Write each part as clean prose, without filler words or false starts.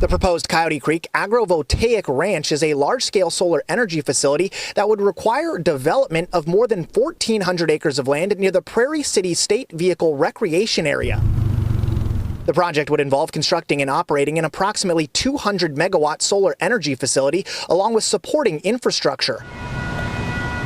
The proposed Coyote Creek Agrivoltaic Ranch is a large-scale solar energy facility that would require development of more than 1,400 acres of land near the Prairie City State Vehicle Recreation Area. The project would involve constructing and operating an approximately 200-megawatt solar energy facility, along with supporting infrastructure.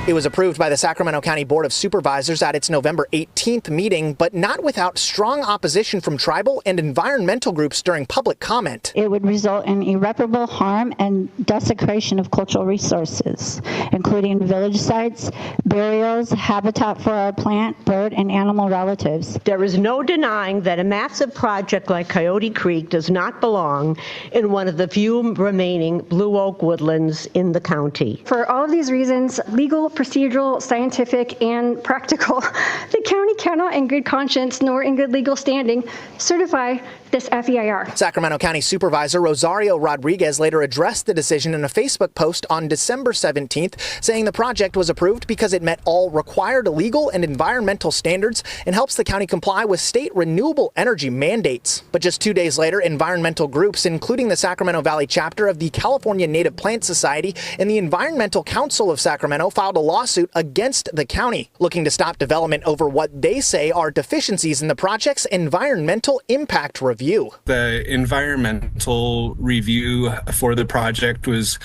It was approved by the Sacramento County Board of Supervisors at its November 18th meeting, but not without strong opposition from tribal and environmental groups during public comment. It would result in irreparable harm and desecration of cultural resources, including village sites, burials, habitat for our plant, bird, and animal relatives. There is no denying that a massive project like Coyote Creek does not belong in one of the few remaining blue oak woodlands in the county. For all of these reasons, legal, procedural, scientific, and practical, the county cannot in good conscience nor in good legal standing certify this FEIR. Sacramento County Supervisor Rosario Rodriguez later addressed the decision in a Facebook post on December 17th, saying the project was approved because it met all required legal and environmental standards and helps the county comply with state renewable energy mandates. But just 2 days later, environmental groups, including the Sacramento Valley chapter of the California Native Plant Society and the Environmental Council of Sacramento, filed a lawsuit against the county, looking to stop development over what they say are deficiencies in the project's environmental impact review. The environmental review for the project was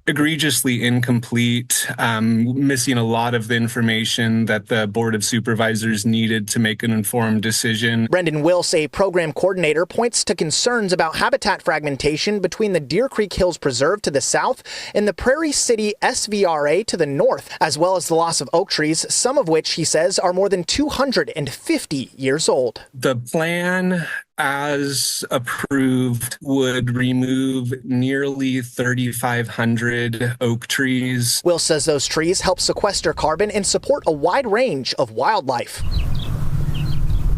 egregiously incomplete, missing a lot of the information that the Board of Supervisors needed to make an informed decision. Brendan Wills, a program coordinator, points to concerns about habitat fragmentation between the Deer Creek Hills Preserve to the south and the Prairie City SVRA to the north, as well as the loss of oak trees, some of which, he says, are more than 250 years old. The plan, as approved, would remove nearly 3,500 oak trees. Will says those trees help sequester carbon and support a wide range of wildlife.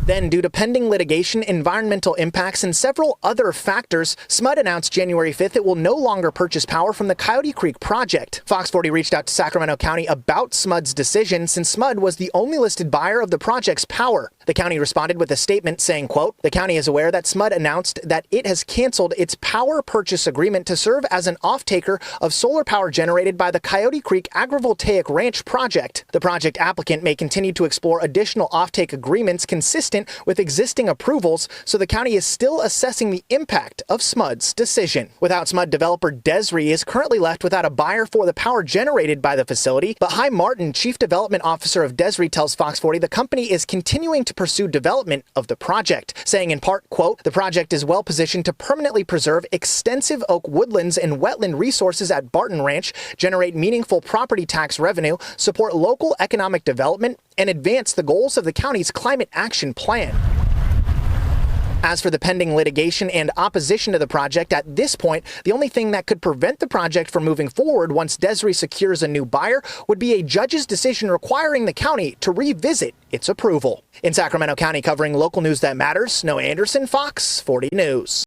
Then, due to pending litigation, environmental impacts, and several other factors, SMUD announced January 5th it will no longer purchase power from the Coyote Creek project. Fox 40 reached out to Sacramento County about SMUD's decision, since SMUD was the only listed buyer of the project's power. The county responded with a statement saying, quote, "The county is aware that SMUD announced that it has canceled its power purchase agreement to serve as an off-taker of solar power generated by the Coyote Creek Agrivoltaic Ranch project. The project applicant may continue to explore additional off-take agreements consistent with existing approvals, so the county is still assessing the impact of SMUD's decision." Without SMUD, developer DESRI is currently left without a buyer for the power generated by the facility, but Hy Martin, Chief Development Officer of DESRI, tells Fox 40 the company is continuing to pursue development of the project, saying in part, quote, "The project is well positioned to permanently preserve extensive oak woodlands and wetland resources at Barton Ranch, generate meaningful property tax revenue, support local economic development, and advance the goals of the county's climate action plan." As for the pending litigation and opposition to the project, at this point, the only thing that could prevent the project from moving forward once DESRI secures a new buyer would be a judge's decision requiring the county to revisit its approval. In Sacramento County, covering local news that matters, Noah Anderson, Fox 40 News.